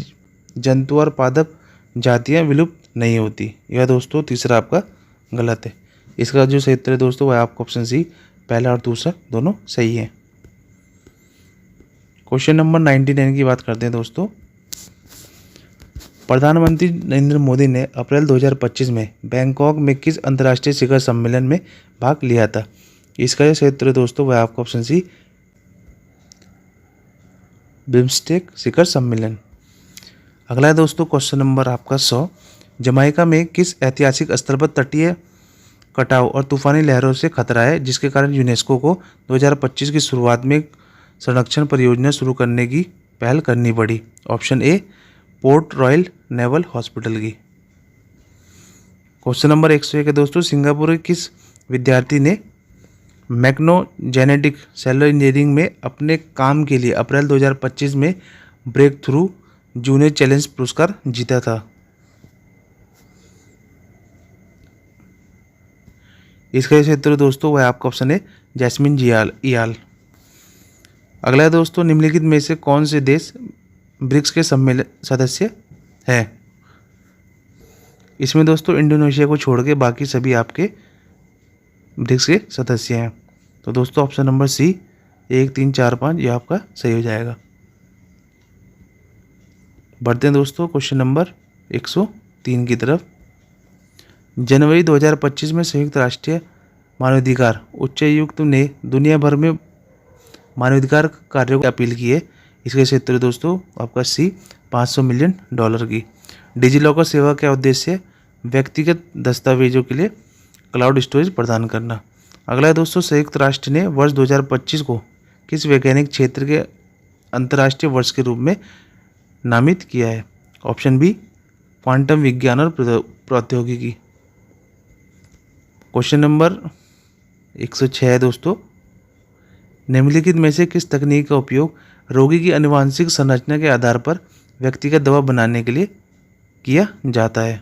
Speaker 1: जंतु और पादप जातियां विलुप्त नहीं होती। यह दोस्तों तीसरा आपका गलत है। इसका जो सही उत्तर है दोस्तों वह आपका ऑप्शन सी, पहला और दूसरा दोनों सही है। क्वेश्चन नंबर 99 की बात करते हैं दोस्तों, प्रधानमंत्री नरेंद्र मोदी ने अप्रैल 2025 में बैंकॉक में किस अंतर्राष्ट्रीय शिखर सम्मेलन में भाग लिया था? इसका जो सही उत्तर है दोस्तों वह आपका ऑप्शन सी, बिम्स्टेक शिखर सम्मेलन। अगला है दोस्तों क्वेश्चन नंबर आपका 100, जमाइका में किस ऐतिहासिक स्थल पर तटीय कटाव और तूफानी लहरों से खतरा है जिसके कारण यूनेस्को को 2025 की शुरुआत में संरक्षण परियोजना शुरू करने की पहल करनी पड़ी? Option A, port royal naval hospital की। क्वेश्चन नंबर 101 है दोस्तों, सिंगापुर के किस विद्यार्थी ने मैग्नोजेनेटिक सेलुलर इंजीनियरिंग में अपने काम के लिए अप्रैल 2025 में ब्रेक थ्रू जूनियर चैलेंज पुरस्कार जीता था? इसका सही उत्तर दोस्तों वह आपका ऑप्शन है जैस्मिन इयाल। अगला है दोस्तों, निम्नलिखित में से कौन से देश ब्रिक्स के सम्मेलन सदस्य है? इसमें दोस्तों इंडोनेशिया को छोड़ के बाकी सभी आपके ब्रिक्स के सदस्य हैं। तो दोस्तों ऑप्शन नंबर सी, 1, 3, 4, 5 ये आपका सही हो जाएगा। बढ़ते हैं दोस्तों क्वेश्चन नंबर 103 की तरफ। जनवरी 2025 में संयुक्त राष्ट्र मानवाधिकार उच्चायुक्त ने दुनिया भर में मानवाधिकार कार्यों की अपील की है। इसके सही उत्तर दोस्तों आपका सी, $500 मिलियन की। डिजिलॉकर सेवा का उद्देश्य व्यक्तिगत दस्तावेजों के लिए क्लाउड स्टोरेज प्रदान करना। अगला है दोस्तों, संयुक्त राष्ट्र ने वर्ष 2025 को किस वैज्ञानिक क्षेत्र के अंतर्राष्ट्रीय वर्ष के रूप में नामित किया है? ऑप्शन बी, क्वांटम विज्ञान और प्रौद्योगिकी। क्वेश्चन नंबर 106 है दोस्तों, निम्नलिखित में से किस तकनीक का उपयोग रोगी की आनुवंशिक संरचना के आधार पर व्यक्तिगत दवा बनाने के लिए किया जाता है?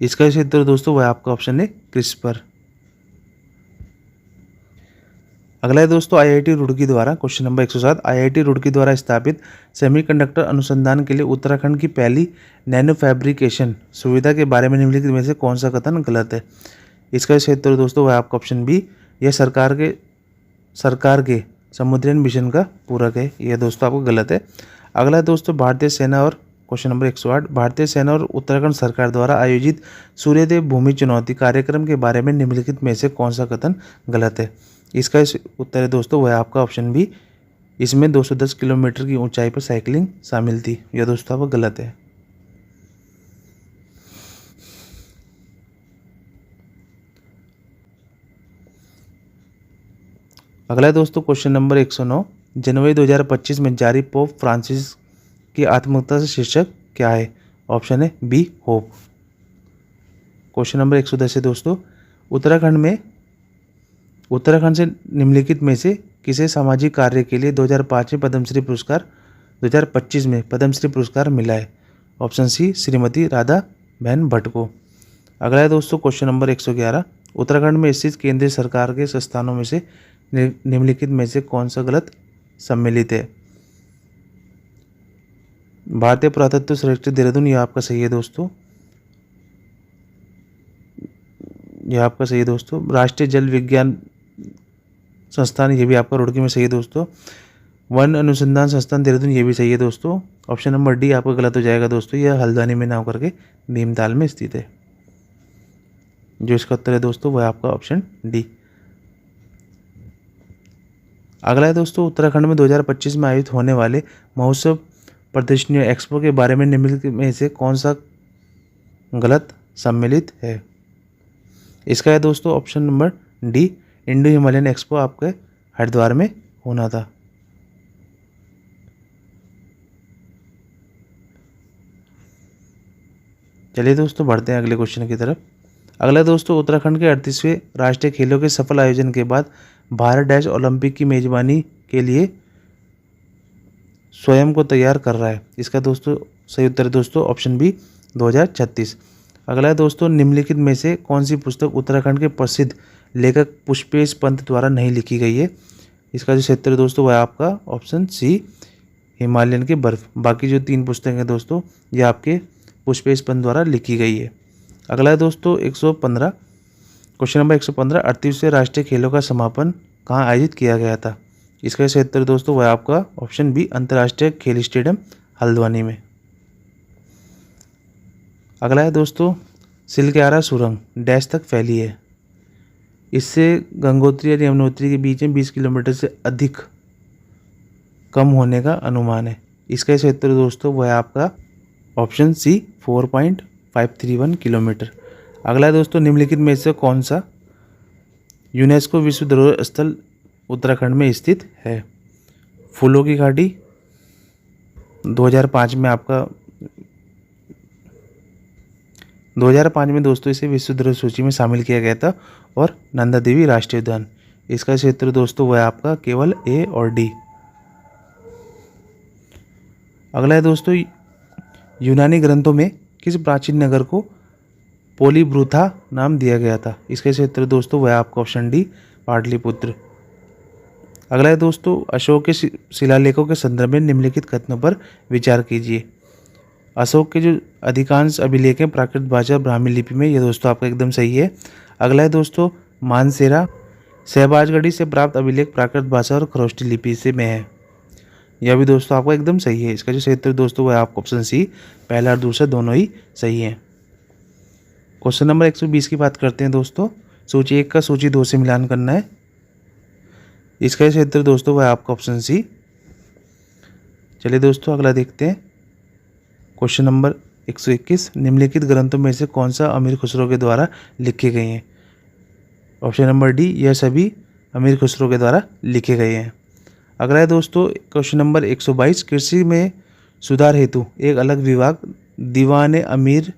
Speaker 1: इसका सही उत्तर दोस्तों वह आपका ऑप्शन है क्रिस्पर। अगला है दोस्तों आईआईटी रुड़की द्वारा, क्वेश्चन नंबर 107, आईआईटी रुड़की द्वारा स्थापित सेमीकंडक्टर अनुसंधान के लिए उत्तराखंड की पहली नैनो फैब्रिकेशन सुविधा के बारे में निम्नलिखित में से कौन सा कथन गलत है? इसका सही उत्तर दोस्तों वह आपका ऑप्शन बी, यह सरकार के समुद्रयान मिशन का पूरक है। यह दोस्तों आपको गलत है। अगला है दोस्तों भारतीय सेना और क्वेश्चन नंबर 108, भारतीय सेना और उत्तराखंड सरकार द्वारा आयोजित सूर्यदेव भूमि चुनौती कार्यक्रम के बारे में निम्नलिखित में से कौन सा कथन गलत है? इसका उत्तर है दोस्तों वह आपका ऑप्शन बी, इसमें 210 किलोमीटर की ऊंचाई पर साइकिलिंग शामिल थी। यह दोस्तों आपका गलत है। अगला है दोस्तों क्वेश्चन नंबर 109, जनवरी 2025 में जारी पोप फ्रांसिस की आत्मकथा से शीर्षक क्या है? ऑप्शन है बी, होप। क्वेश्चन नंबर 110 है दोस्तों, उत्तराखंड से निम्नलिखित में से किसे सामाजिक कार्य के लिए 2025 में पद्मश्री पुरस्कार मिला है? ऑप्शन सी, श्रीमती राधा बहन भट्ट को। अगला है दोस्तों क्वेश्चन नंबर 111, उत्तराखंड में स्थित केंद्रीय सरकार के संस्थानों में से निम्नलिखित में से कौन सा गलत सम्मिलित है? भारतीय पुरातत्व सर्वेक्षण देहरादून, यह आपका सही है दोस्तों, यह आपका सही है दोस्तों। राष्ट्रीय जल विज्ञान संस्थान, ये भी आपका रुड़की में सही है दोस्तों। वन अनुसंधान संस्थान देहरादून, ये भी सही है दोस्तों। ऑप्शन नंबर डी आपका गलत हो जाएगा दोस्तों, यह हल्द्वानी में ना होकर के भीमताल में स्थित है। जो इसका उत्तर है दोस्तों वह आपका ऑप्शन डी। अगला है दोस्तों, उत्तराखंड में 2025 में आयोजित होने वाले महोत्सव प्रदर्शनियों एक्सपो के बारे में निम्नलिखित में से कौन सा गलत सम्मिलित है? इसका है दोस्तों option number D, Indo Himalayan expo आपके हरिद्वार में होना था। चलिए दोस्तों बढ़ते हैं अगले क्वेश्चन की तरफ। अगला दोस्तों, उत्तराखंड के 38वें राष्ट्रीय खेलों के सफल आयोजन के बाद भारत डैश ओलंपिक की मेजबानी के लिए स्वयं को तैयार कर रहा है। इसका दोस्तों सही उत्तर है दोस्तों ऑप्शन बी, 2036। अगला है दोस्तों, निम्नलिखित में से कौन सी पुस्तक उत्तराखंड के प्रसिद्ध लेखक पुष्पेश पंत द्वारा नहीं लिखी गई है? इसका जो सही उत्तर है दोस्तों वह आपका ऑप्शन सी, हिमालयन के बर्फ। बाकी जो 3 पुस्तकें हैं दोस्तों ये आपके पुष्पेश पंत द्वारा लिखी गई है। अगला है दोस्तों 115, क्वेश्चन नंबर 115, 38वें राष्ट्रीय खेलों का समापन कहाँ आयोजित किया गया था? इसका सही उत्तर दोस्तों वह आपका ऑप्शन बी, अंतर्राष्ट्रीय खेल स्टेडियम हल्द्वानी में। अगला है दोस्तों, सिलक्यारा सुरंग डैश तक फैली है? इससे गंगोत्री और यमुनोत्री के बीच में 20 किलोमीटर से अधिक कम होने का अनुमान है। इसका सही उत्तर दोस्तों वह आपका ऑप्शन सी, 4.531 किलोमीटर। अगला है दोस्तों, निम्नलिखित में से कौन सा यूनेस्को विश्व धरोहर स्थल उत्तराखंड में स्थित है? फूलों की घाटी 2005 में दोस्तों इसे विश्व धरोहर सूची में शामिल किया गया था, और नंदा देवी राष्ट्रीय उद्यान। इसका क्षेत्र दोस्तों वह आपका केवल ए और डी। अगला है दोस्तों, यूनानी ग्रंथों में किस प्राचीन नगर को पोलीब्रूथा नाम दिया गया था? इसका क्षेत्र दोस्तों वह आपका ऑप्शन डी, पाटलिपुत्र। अगला है दोस्तों, अशोक के शिलालेखों के संदर्भ में निम्नलिखित कथनों पर विचार कीजिए। अशोक के जो अधिकांश अभिलेख हैं प्राकृत भाषा ब्राह्मी लिपि में, यह दोस्तों आपका एकदम सही है। अगला है दोस्तों, मानसेरा शहबाजगढ़ी से प्राप्त अभिलेख प्राकृत भाषा और खरोष्टी लिपि से में है। यह भी दोस्तों आपका एकदम सही है। इसका जो सही उत्तर दोस्तों वह आपका ऑप्शन सी, पहला और दूसरा दोनों ही सही है। क्वेश्चन नंबर 120 की बात करते हैं दोस्तों, सूची 1 का सूची 2 से मिलान करना है। इसका सही उत्तर दोस्तों वह आपका ऑप्शन सी। चलिए दोस्तों अगला देखते हैं। क्वेश्चन नंबर 121, निम्नलिखित ग्रंथों में से कौन सा अमीर खुसरो के द्वारा लिखे गए हैं? ऑप्शन नंबर डी, यह सभी अमीर खुसरो के द्वारा लिखे गए हैं। अगला है दोस्तों क्वेश्चन नंबर 122, कृषि में सुधार हेतु एक अलग विभाग दीवान अमीर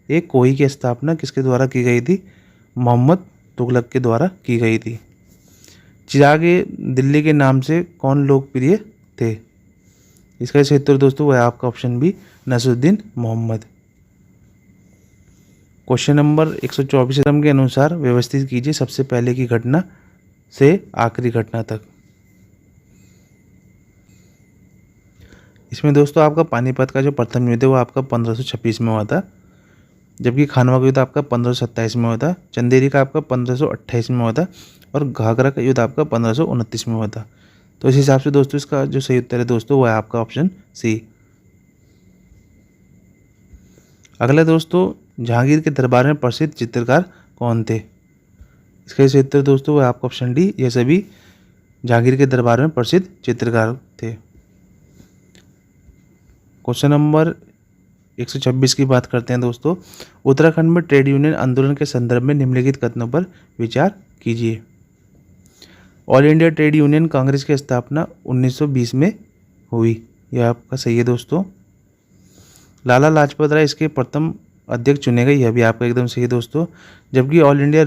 Speaker 1: ए कोही की स्थापना किसके द्वारा की गई थी? मोहम्मद तुगलक के द्वारा की गई थी। चिराग दिल्ली के नाम से कौन लोकप्रिय थे? इसका सही उत्तर दोस्तों वह आपका option B Nasiruddin Mohammad. Question number 124 क्रम के अनुसार व्यवस्थित कीजिए सबसे पहले की घटना से आखिरी घटना तक। इसमें दोस्तों आपका पानीपत का जो प्रथम युद्ध है वो आपका 1526 में हुआ था, जबकि खानवा का युद्ध आपका 1527 में हुआ था, चंदेरी का आपका 1528 में हुआ था और घाघरा का युद्ध आपका 1529 में हुआ था। तो इस हिसाब से दोस्तों इसका जो सही उत्तर है दोस्तों वह है आपका ऑप्शन सी। अगला दोस्तों, जहांगीर के दरबार में प्रसिद्ध चित्रकार कौन थे? इसका सही उत्तर दोस्तों वह आपका ऑप्शन डी, ये सभी जहांगीर के दरबार में प्रसिद्ध चित्रकार थे। क्वेश्चन नंबर 126 की बात करते हैं दोस्तों। उत्तराखंड में ट्रेड यूनियन आंदोलन के संदर्भ में निम्नलिखित कथनों पर विचार कीजिए। All India trade union Congress की स्थापना 1920 में हुई, यह आपका सही है दोस्तों। लाला लाजपत राय इसके प्रथम अध्यक्ष चुने गए, यह भी आपका एकदम सही है दोस्तों। जबकि all India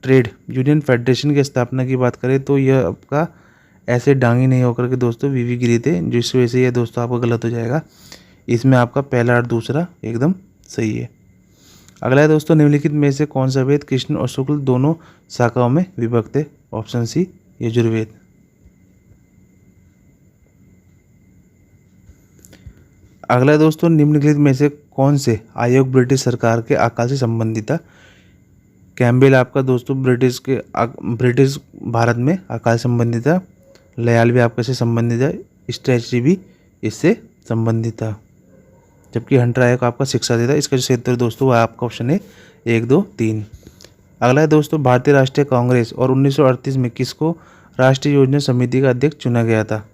Speaker 1: trade union federation की स्थापना की बात करें तो यह आपका ऐसे डांगी नहीं होकर के दोस्तों वीवी गिरी थे, जिस वजह से यह दोस्तों आपका गलत हो जाएगा। इसमें आपका पहला और दूसरा एकदम सही है। अगला है दोस्तों, निम्नलिखित में से कौन सा वेद कृष्ण और शुक्ल दोनों शाखाओं में विभक्त है? Option C Yajurveda. अगला है दोस्तों, निम्नलिखित में से कौन से आयोग ब्रिटिश सरकार के अकाल से संबंधित था? कैम्पबेल आपका दोस्तों ब्रिटिश भारत में अकाल संबंधित था, लयाल भी आपके से संबंधित है, स्ट्रेटजी भी इससे संबंधित था, जबकि हंटर आयोग आपका शिक्षा देता है। इसका जो सही उत्तर दोस्तों वह आपका ऑप्शन है 1, 2, 3। अगला है दोस्तों, भारतीय राष्ट्रीय कांग्रेस और 1938 में किसको राष्ट्रीय योजना समिति का अध्यक्ष चुना गया था?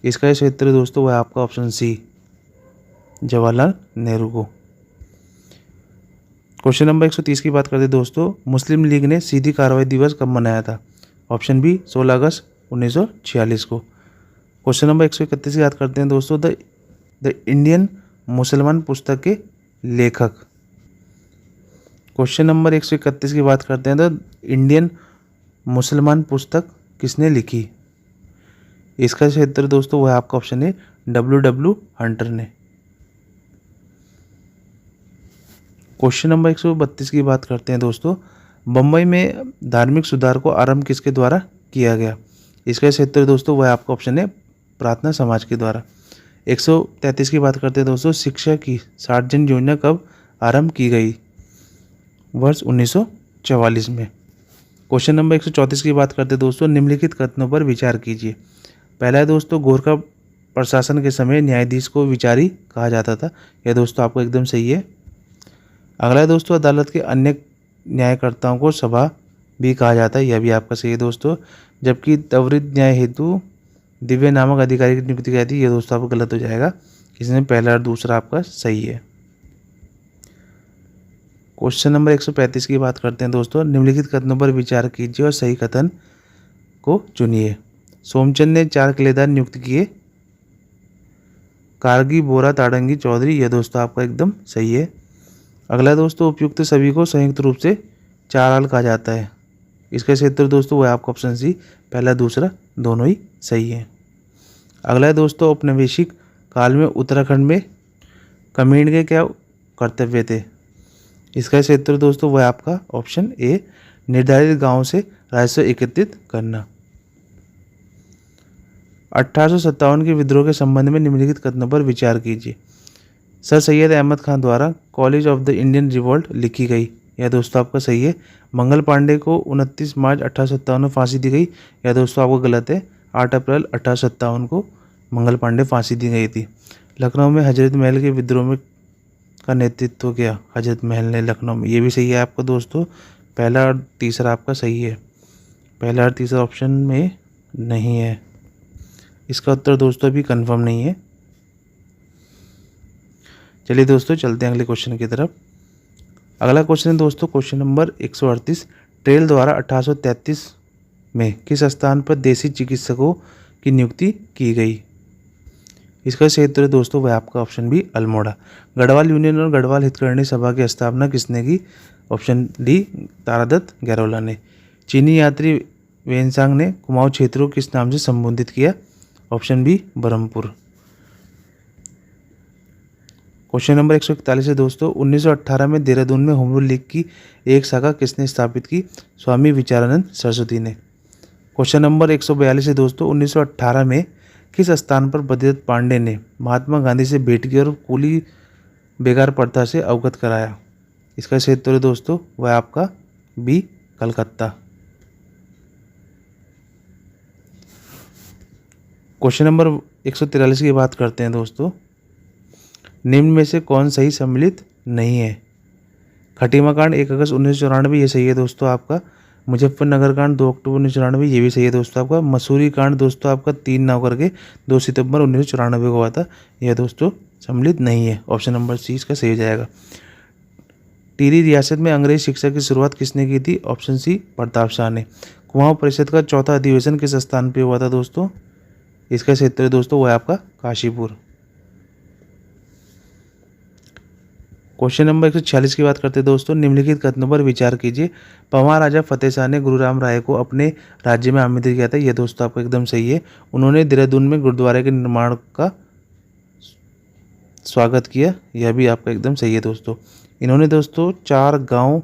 Speaker 1: इसका जो सही उत्तर दोस्तों वह आपका ऑप्शन सी जवाहरलाल नेहरू को। क्वेश्चन नंबर 130 की बात करते हैं दोस्तों। मुस्लिम लीग ने सीधी कार्रवाई दिवस कब मनाया था? ऑप्शन बी 16 अगस्त 1946 को। क्वेश्चन नंबर 131 की बात करते हैं दोस्तों। द इंडियन मुसलमान पुस्तक के लेखक। क्वेश्चन नंबर 131 की बात करते हैं तो इंडियन मुसलमान पुस्तक किसने लिखी? इसका सही उत्तर दोस्तों वह आपका ऑप्शन है W हंटर ने। क्वेश्चन नंबर 132 की बात करते हैं दोस्तों। बम्बई में धार्मिक सुधार को आरंभ किसके द्वारा किया गया? इसका सही उत्तर दोस्तों वह आपका ऑप्शन है प्रार्थना समाज के द्वारा। 133 की बात करते हैं दोस्तों। शिक्षा की सार्वजनिक योजना कब आरंभ की गई? वर्ष 1944 में। क्वेश्चन नंबर 134 की बात करते हैं दोस्तों। निम्नलिखित कथनों पर विचार कीजिए। पहला है दोस्तों, गोरखा प्रशासन के समय न्यायाधीश को विचारी कहा जाता था, यह दोस्तों आपको एकदम सही है। अगला है दोस्तों, अदालत के अन्य न्यायकर्ताओं को सभा भी कहा जाता है, यह भी आपका सही है दोस्तों। जबकि त्वरित न्याय हेतु दिव्य नामक अधिकारी की नियुक्ति की थी, यह दोस्तों आपको गलत हो जाएगा। इसमें पहला और दूसरा आपका सही है। क्वेश्चन नंबर 135 की बात करते हैं दोस्तों। निम्नलिखित कथनों पर विचार कीजिए और सही कथन को चुनिए। सोमचंद ने 4 किलेदार नियुक्त किए। कारगी, बोरा, ताड़ंगी, चौधरी, यह दोस्तों आपका एकदम सही है। अगला दोस्तों, उपयुक्त सभी को संयुक्त रूप से 4 आल कहा जाता है। इसका सही उत्तर दोस्तों वह आपका ऑप्शन सी पहला दूसरा दोनों ही सही है। अगला है दोस्तों, औपनिवेशिक काल में उत्तराखंड में कमीण के क्या कर्तव्य थे? इसका सही उत्तर दोस्तों वह आपका ऑप्शन ए निर्धारित गांव से राजस्व एकत्रित करना। 1857 के विद्रोह के संबंध में निम्नलिखित कथनों पर विचार कीजिए। सर सैयद अहमद खान द्वारा college of the Indian revolt लिखी गई, यह दोस्तों आपका सही है। मंगल पांडे को 29 मार्च 1857 में फांसी दी गई, यह दोस्तों आपको गलत है। 8 अप्रैल 1857 को मंगल पांडे फांसी दी गई थी। लखनऊ में हजरत महल के विद्रोह में का नेतृत्व किया हजरत महल ने लखनऊ में, ये भी सही है आपका दोस्तों। पहला और तीसरा आपका सही है, पहला और तीसरा ऑप्शन में नहीं है। इसका उत्तर दोस्तों अभी कंफर्म नहीं है। चलिए दोस्तों चलते हैं अगले क्वेश्चन की तरफ। अगला क्वेश्चन है दोस्तों क्वेश्चन नंबर 138। ट्रेल द्वारा 1833 में किस स्थान पर देसी चिकित्सकों की नियुक्ति की गई? इसका सही उत्तर है दोस्तों वह आपका option B Almora. Garhwal union और गढ़वाल हितकर्णी सभा की स्थापना किसने की? ऑप्शन डी तारादत्त गैरोला ने। चीनी यात्री वेनसांग ने कुमाऊं क्षेत्र को किस नाम से संबोधित किया? Option B Berhampur. Question number 141 है दोस्तों, 1918 में देहरादून में होम रूल लीग की एक शाखा किसने स्थापित की? स्वामी विचारानंद सरस्वती ने। क्वेश्चन नंबर 142 है दोस्तों, 1918 में किस स्थान पर बद्रीदत्त पांडे ने महात्मा गांधी से भेंट की और कूली बेगार प्रथा से अवगत कराया? इसका सही उत्तर है दोस्तों वह आपका बी कलकत्ता। क्वेश्चन नंबर 143 की बात करते हैं दोस्तों, निम्न में से कौन सही सम्मिलित नहीं है? खटीमा कांड 1 अगस्त 1994 ये सही है दोस्तों आपका। मुजफ्फरनगर कांड 2 अक्टूबर 1994 ये भी सही है दोस्तों आपका। मसूरी कांड दोस्तों आपका 3 नव करके 2 सितंबर 1994 को हुआ था, यह दोस्तों सम्मिलित नहीं है। ऑप्शन नंबर सी इसका सही हो जाएगा। टिहरी रियासत में अंग्रेज शिक्षा की शुरुआत किसने की थी? ऑप्शन सी प्रताप शाह ने। कुमाऊं परिषद का चौथा अधिवेशन किस स्थान पर हुआ था दोस्तों? इसका सही उत्तर है दोस्तों वह आपका काशीपुर। क्वेश्चन नंबर 146 की बात करते हैं दोस्तों, निम्नलिखित कथनों पर विचार कीजिए। पंवार राजा फतेह शाह ने गुरु राम राय को अपने राज्य में आमंत्रित किया था, यह दोस्तों आपको एकदम सही है। उन्होंने देहरादून में गुरुद्वारे के निर्माण का स्वागत किया, यह भी आपका एकदम सही है दोस्तों। इन्होंने दोस्तों चार गांव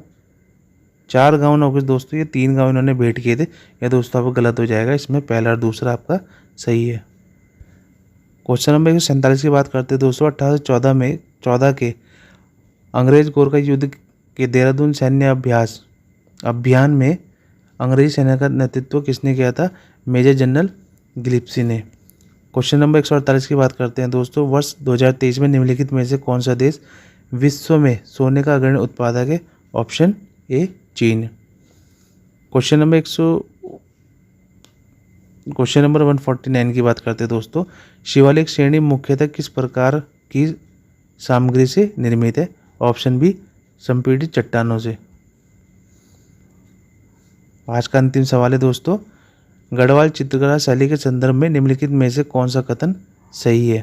Speaker 1: नौ दोस्तों ये 3 गांव इन्होंने भेंट किए थे, यह दोस्तों आपको गलत हो जाएगा, इसमें पहला और दूसरा आपका सही है। क्वेश्चन नंबर 147 की बात करते हैं दोस्तों, 1814 के अंग्रेज गोरखा युद्ध के देहरादून सैन्य अभियान में अंग्रेजी सेना का नेतृत्व किसने किया था? मेजर जनरल गिलिप्सी ने। क्वेश्चन नंबर 148 की बात करते हैं दोस्तों, वर्ष 2023 में निम्नलिखित में से कौन सा देश विश्व में सोने का अग्रणी उत्पादक है? ऑप्शन ए चीन। क्वेश्चन नंबर 149 की बात करते हैं दोस्तों, शिवालिक श्रेणी मुख्यतः किस प्रकार की सामग्री से निर्मित है? ऑप्शन बी संपीड़ित चट्टानों से। आज का अंतिम सवाल है दोस्तों, गढ़वाल चित्रकला शैली के संदर्भ में निम्नलिखित में से कौन सा कथन सही है?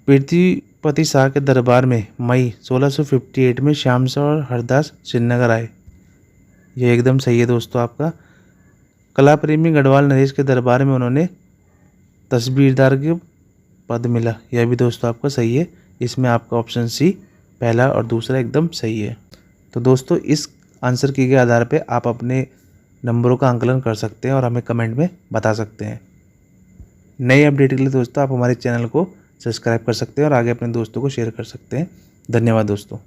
Speaker 1: पृथ्वीपति शाह के दरबार में मई 1658 में श्याम शाह और हरदास श्रीनगर आए, यह एकदम सही है दोस्तों आपका। कला प्रेमी गढ़वाल नरेश के दरबार में उन्होंने तस्वीरदार के पद मिला, यह भी दोस्तों आपका सही है। इसमें आपका ऑप्शन सी पहला और दूसरा एकदम सही है। तो दोस्तों इस आंसर की के आधार पे आप अपने नंबरों का आंकलन कर सकते हैं और हमें कमेंट में बता सकते हैं। नई अपडेट के लिए दोस्तों आप हमारे चैनल को सब्सक्राइब कर सकते हैं और आगे अपने दोस्तों को शेयर कर सकते हैं। धन्यवाद दोस्तों।